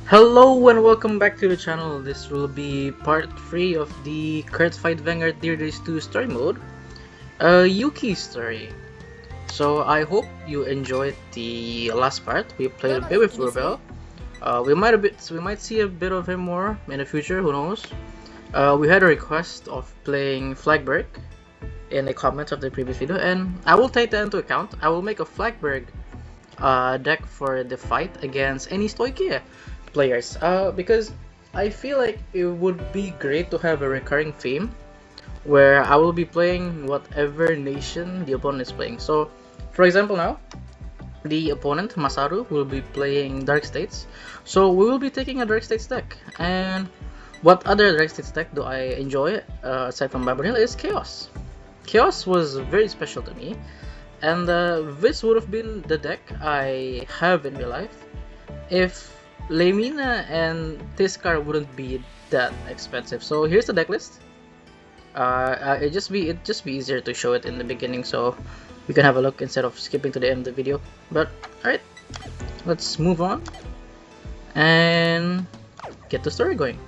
Hello and welcome back to the channel. This will be part 3 of the Cardfight Vanguard Dear Days 2 story mode, Yuki story. So I hope you enjoyed the last part. We played a bit with Rebel. We might see a bit of him more in the future, who knows. We had a request of playing Flagburger in the comments of the previous video, and I will take that into account. I will make a Flagburger deck for the fight against any Stoicheia players, because I feel like it would be great to have a recurring theme where I will be playing whatever nation the opponent is playing. So for example, now the opponent Masaru will be playing Dark States, so we will be taking a Dark States deck. And what other Dark States deck do I enjoy aside from Babonil is Kheios. Kheios was very special to me, and this would have been the deck I have in real life if Lemina and Tiskar wouldn't be that expensive. So here's the deck list. It'd just be easier to show it in the beginning, so we can have a look instead of skipping to the end of the video. But alright, let's move on and get the story going.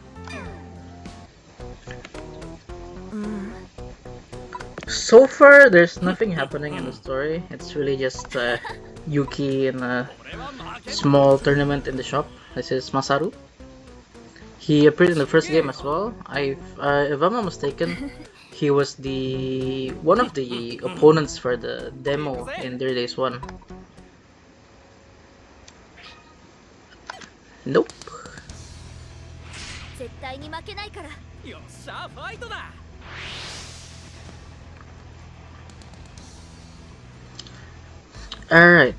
So far, there's nothing happening in the story. It's really just Yuki in a small tournament in the shop. This is Masaru. He appeared in the first game as well. If I'm not mistaken, he was one of the opponents for the demo in Dear Days 1. Nope. Alright,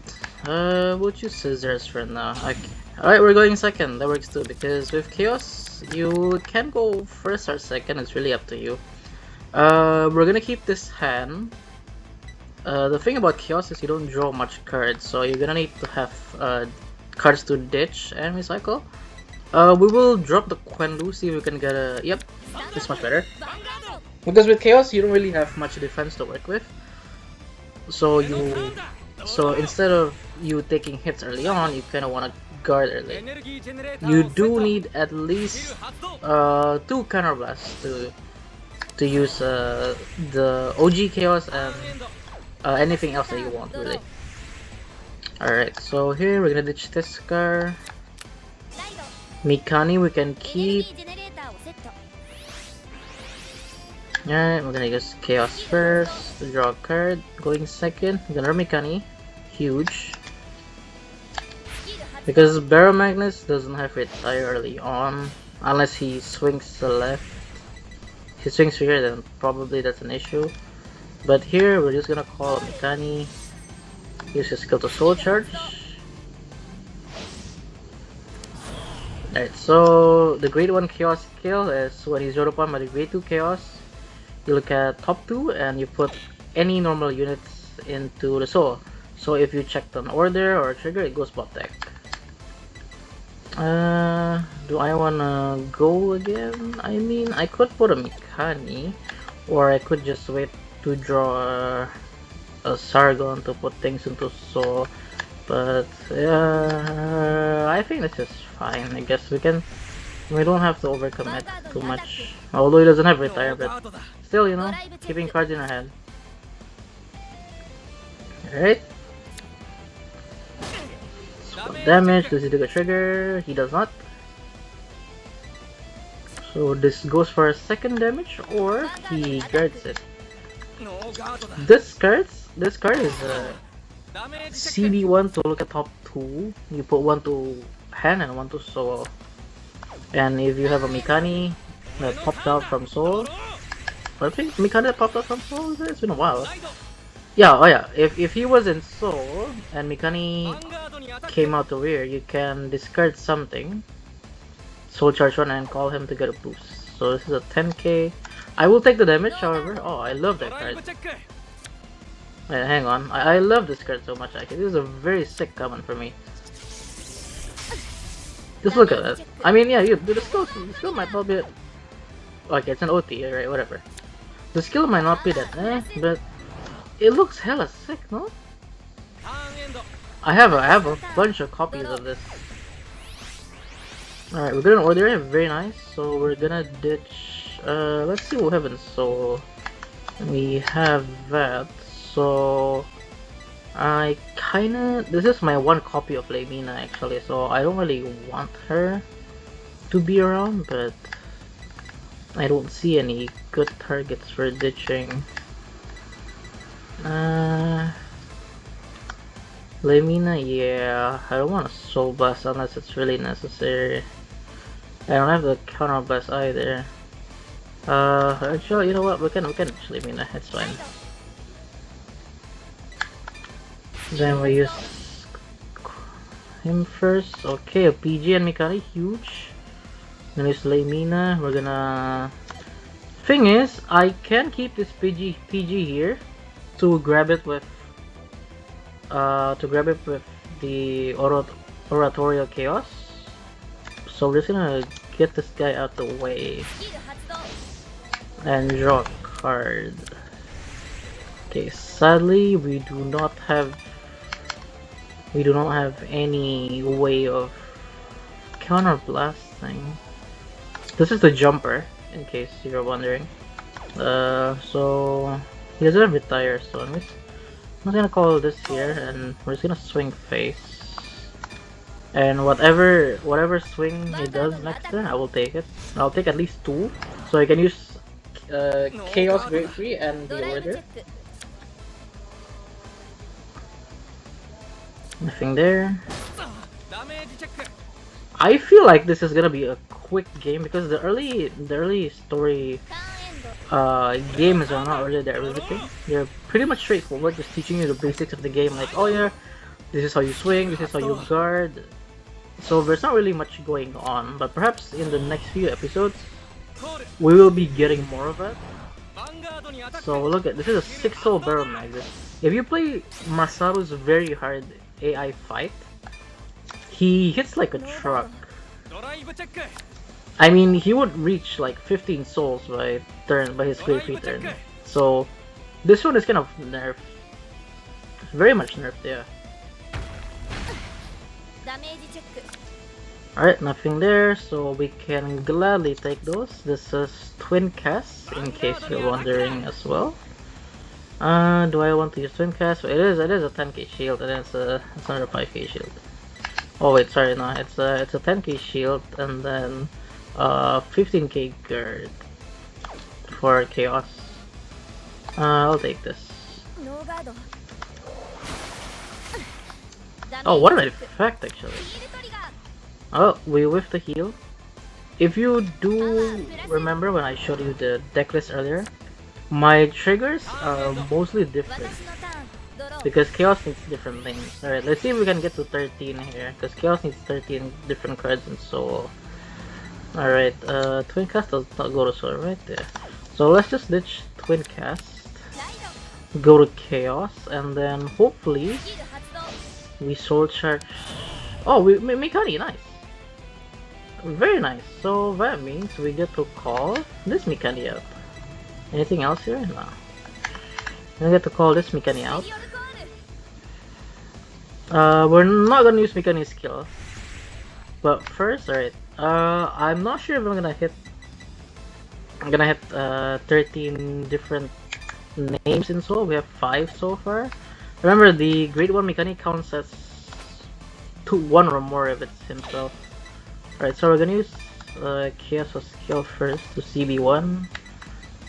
we'll choose scissors for now. Okay. Alright, we're going second. That works too, because with Kheios, you can go first or second. It's really up to you. We're gonna keep this hand. The thing about Kheios is you don't draw much cards, so you're gonna need to have cards to ditch and recycle. We will drop the Quenlu, see if we can get a... Yep, this is much better. Because with Kheios, you don't really have much defense to work with. So instead of you taking hits early on, you kind of want to guard early. You do need at least 2 counterblasts to use the OG Kheios and anything else that you want, really. Alright, so here we're gonna ditch this car. Mikani we can keep. Alright, we're gonna use Kheios first to draw a card. Going second, we're gonna run Mikani. Huge. Because Barrow Magnus doesn't have retire early on, unless he swings to the left. If he swings here, then probably that's an issue. But here, we're just gonna call Mikani. Use his skill to soul charge. Alright, so the grade 1 Kheios skill is when he's rolled upon by the grade 2 Kheios, you look at top 2 and you put any normal units into the soul. So if you checked an order or a trigger, it goes bot deck. Do I wanna go again? I mean, I could put a Mikani, or I could just wait to draw a Sargon to put things into soul. But I think this is fine. I guess we don't have to overcommit too much. Although he doesn't have retire, but still, you know, keeping cards in our hand. Alright. Damage, does he do a trigger? He does not. So this goes for a second damage, or he guards it. This card is CD1 to look at top 2. You put 1 to hand and 1 to soul. And if you have a Mikani that popped out from soul, I think Mikani that popped out from soul, it's been a while. Yeah, oh yeah, if he was in soul and Mikani came out the rear, you can discard something, soul charge 1 and call him to get a boost. So this is a 10k. I will take the damage, however. Oh, I love that card. Wait, hang on, I love this card so much actually. This is a very sick common for me. Just look at that. I mean, yeah, the skill might not be... Okay, it's an OT, right, whatever. The skill might not be that but it looks hella sick, no? I have a bunch of copies of this. Alright, we're gonna order it, very nice. So we're gonna ditch, let's see what happens. So we have that, so I kinda, this is my one copy of Lemina actually, so I don't really want her to be around, but I don't see any good targets for ditching. Lemina, yeah, I don't want a soul blast unless it's really necessary. I don't have the counter blast either. Actually, you know what? We can ditch Lemina. It's fine. Then we use him first. Okay, a PG and Mikani, huge. Then use Lemina. We're gonna. Thing is, I can keep this PG here to grab it with the Oratorial Chaos. So we're just gonna get this guy out the way and draw a card. Okay, sadly we do not have any way of counter blasting. This is the jumper, in case you're wondering. So he doesn't have retire, so I'm just gonna call this here, and we're just gonna swing face. And whatever swing he does next turn, I will take it. I'll take at least 2, so I can use Chaos Great Free and the Order. Nothing there. I feel like this is gonna be a quick game because the early story games are not really that riveting. They're pretty much straightforward, just teaching you the basics of the game, like, oh yeah, this is how you swing, this is how you guard. So there's not really much going on, but perhaps in the next few episodes we will be getting more of it. So look at this, is a 6-soul barrel magnet. If you play Masaru's very hard AI fight, he hits like a truck. I mean, he would reach like 15 souls by his great free turn. So this one is kind of nerfed, very much nerfed, yeah. Alright, nothing there, so we can gladly take those. This is twin cast, in case you're wondering as well. Do I want to use twin cast? So it is a 10k shield, and it's another 5k shield. Oh wait, sorry, no, it's a 10k shield, and then 15k guard for chaos. I'll take this. Oh, what an effect actually. Oh, we whiffed the heal. If you do remember when I showed you the deck list earlier, my triggers are mostly different because Chaos needs different things. Alright, let's see if we can get to 13 here, because Chaos needs 13 different cards in Soul. Alright, Twin Cast does not go to Soul right there. So let's just ditch Twin Cast, go to Chaos, and then hopefully we Soul Charge. Oh, we Mikani, nice. Very nice. So that means we get to call this Mikani out. Anything else here? No. We get to call this Mikani out. We're not gonna use Mikani's skill. But first, alright. I'm not sure if I'm gonna hit 13 different names in Soul. We have 5 so far. Remember, the Grade 1 Mikani counts as 1 or more if it's himself. Alright, so we're gonna use Kheios' skill first to CB1.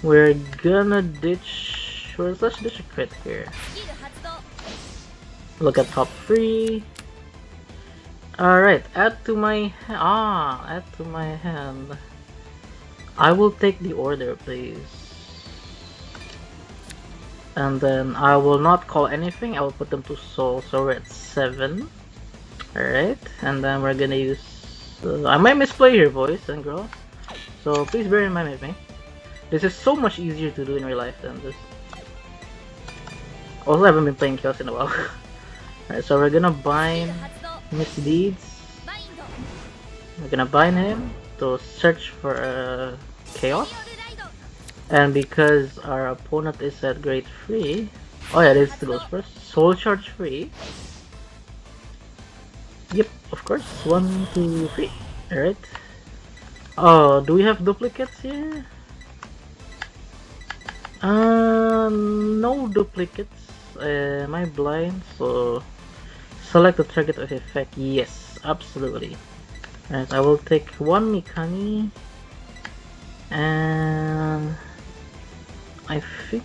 We're gonna ditch. Let's ditch a crit here. Look at top 3. Alright, add to my hand. I will take the order, please. And then I will not call anything, I will put them to soul, so we're at 7. Alright, and then we're gonna use... I might misplay here, boys and girls, so please bear in mind with me. This is so much easier to do in real life than this. Also, I haven't been playing Chaos in a while. Alright, so we're gonna bind Misdeeds. We're gonna bind him to search for Chaos. And because our opponent is at grade 3, oh yeah, this goes first. Soul Charge free. Yep, of course. 1, 2, 3. Alright. Oh, do we have duplicates here? No duplicates. Am I blind? So select the target of effect. Yes, absolutely. Alright, I will take one Mikani, and I think.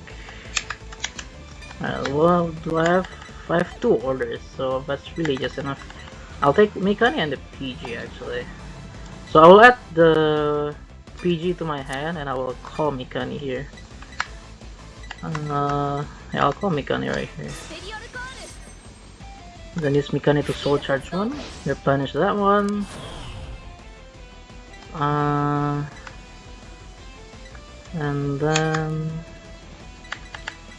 Well, do I have? I have 2 orders, so that's really just enough. I'll take Mikani and the PG actually. So I will add the PG to my hand, and I will call Mikani here. Yeah, I'll call Mikani right here. Then use Mikani to soul charge one. Replenish that one. And then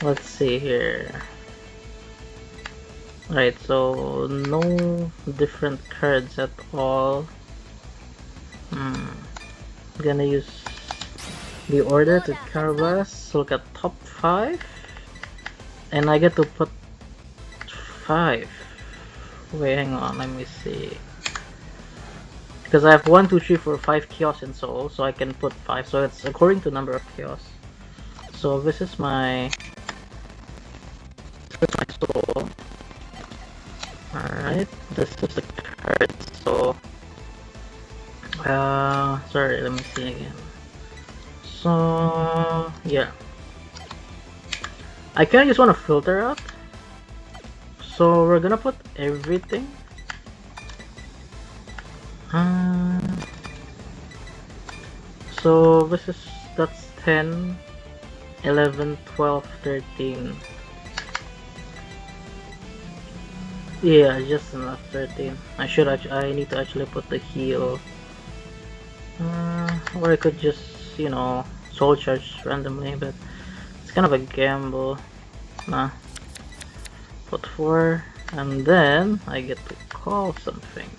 let's see here. Right, so no different cards at all. Gonna use the order to Carabas. Look at top 5, and I get to put 5. Wait, hang on, let me see. Because I have 1, 2, 3, 4, 5 chaos in soul, so I can put 5. So it's according to number of chaos. So this is my soul. Alright, this is the card. So sorry, let me see again. So yeah, I kinda just want to filter out. So we're gonna put everything. So that's 10, 11, 12, 13. Yeah, just enough. 13. I need to actually put the heal. Or I could just, you know, soul charge randomly, but it's kind of a gamble. Nah. Put 4, and then I get to call something.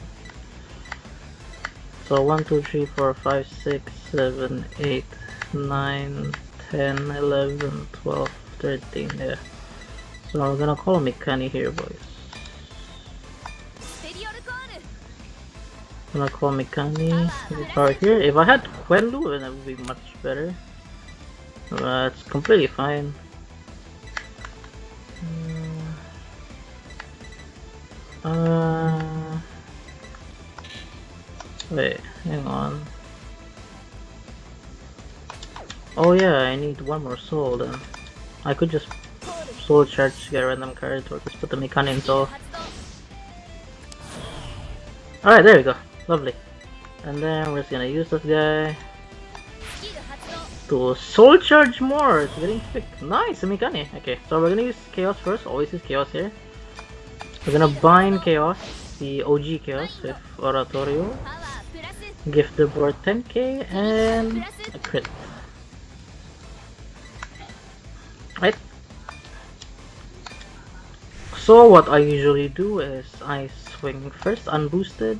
So 1, 2, 3, 4, 5, 6, 7, 8, 9, 10, 11, 12, 13. Yeah. So I'm gonna call Mikani here, boys. I'm gonna call Mikani right here. If I had Quenlu, then that would be much better. It's completely fine. Wait, hang on. Oh yeah, I need 1 more soul then. I could just soul charge to get a random card, or just put the Mikani in soul. Alright, there we go. Lovely. And then we're just gonna use this guy to soul charge more. It's getting thick. Nice, Mikani. Okay, so we're gonna use Chaos first. Always use Chaos here. We're gonna bind Chaos, the OG Chaos, with Oratorio. Give the board 10k and a crit. Right. So what I usually do is I swing first unboosted,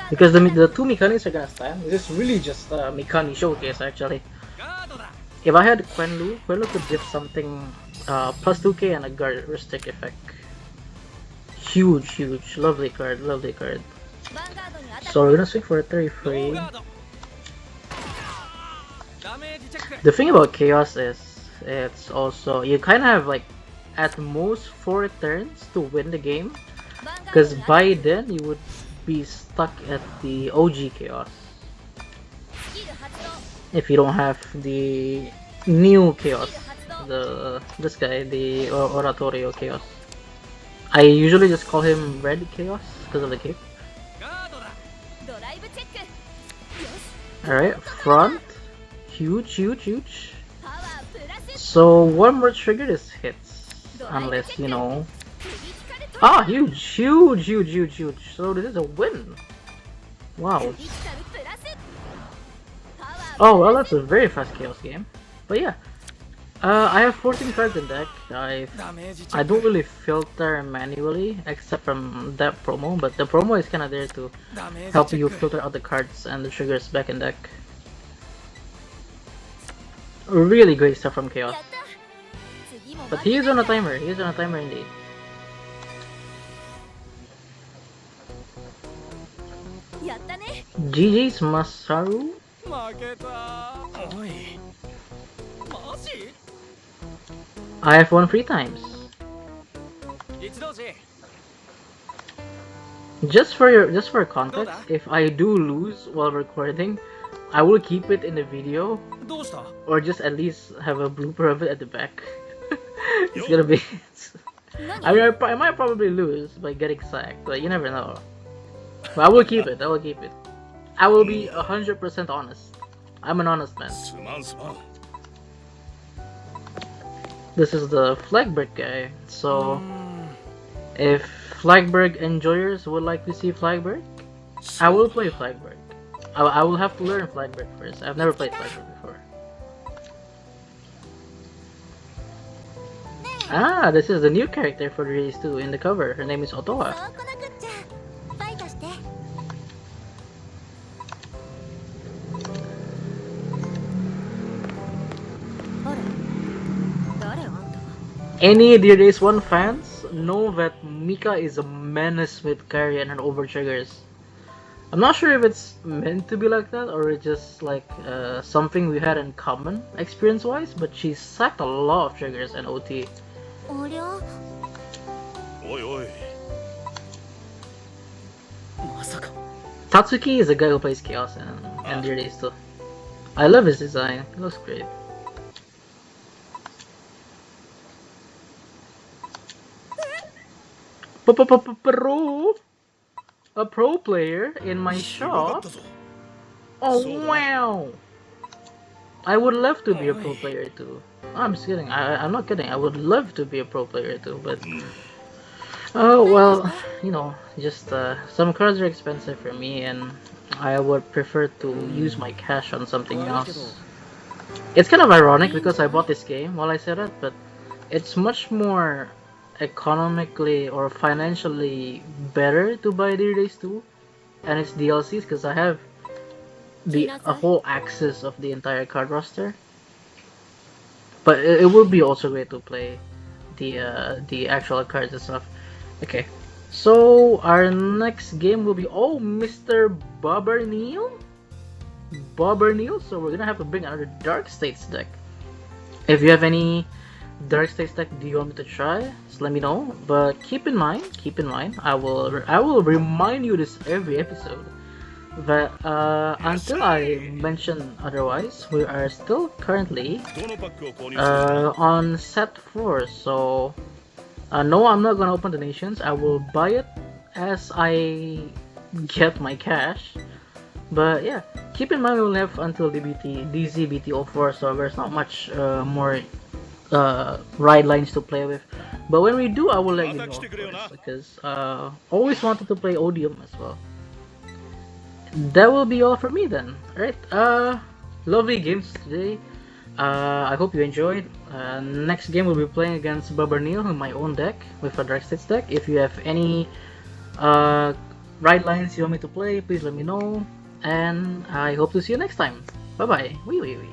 because the 2 Mikanis are gonna stand. This is really just a Mikani showcase actually. If I had Quenlu could give something plus 2k and a guard restrict effect. Huge, lovely card, lovely card. So we're gonna swing for a 33. The thing about Chaos is it's also, you kind of have like at most 4 turns to win the game, because by then you would be stuck at the OG Chaos if you don't have the new Chaos, this guy, the Oratorio Chaos. I usually just call him Red Chaos because of the cape. Alright, front. Huge. So 1 more trigger, this hits. Unless, you know. Ah, huge. So this is a win. Wow. Oh, well, that's a very fast Chaos game. But yeah. I have 14 cards in deck. I don't really filter manually, except from that promo, but the promo is kinda there to help you filter out the cards and the triggers back in deck. Really great stuff from Chaos. But he is on a timer, indeed. GG's Masaru. I have won 3 times. Just for context, if I do lose while recording, I will keep it in the video, or just at least have a blooper of it at the back. It's gonna be. I mean, I might probably lose by getting sacked, but you never know. But I will keep it. I will keep it. I will be 100% honest. I'm an honest man. This is the Flagburger guy. So, if Flagburg enjoyers would like to see Flagburg, I will play Flagburg. I will have to learn Flagburg first. I've never played Flagburg before. Ah, this is the new character for Days 2 in the cover. Her name is Otoa. Any Dear Days 1 fans know that Mika is a menace with carry and over triggers. I'm not sure if it's meant to be like that or it's just like something we had in common experience-wise, but she sacked a lot of triggers and OT. Tatsuki is the guy who plays Kheios and Dear Days 2. I love his design, it looks great. A pro player in my shop? Oh wow! I would love to be a pro player too. I'm just kidding. I'm not kidding. I would love to be a pro player too, but oh well, you know, just some cards are expensive for me, and I would prefer to use my cash on something else. It's kind of ironic because I bought this game while I said it, but it's much more economically or financially better to buy Dear Days 2 and its DLCs because I have a whole access of the entire card roster. But it would be also great to play the actual cards and stuff. Okay, so our next game will be Mr. Bobber Neal. So we're gonna have to bring another Dark States deck. If you have any Dark States deck do you want me to try, just let me know. But keep in mind, I will remind you this every episode that until I mention otherwise, we are still currently on set 4. So no, I'm not gonna open donations. I will buy it as I get my cash. But yeah, keep in mind we will have until DZBT04, so there's not much more ride lines to play with. But when we do, I will let you know, of course, because always wanted to play Odium as well. That will be all for me then. Alright, lovely games today. I hope you enjoyed. Next game we'll be playing against Bobber Neal in my own deck with a Dark States deck. If you have any ride lines you want me to play, please let me know. And I hope to see you next time. Bye bye. Wiwiwi.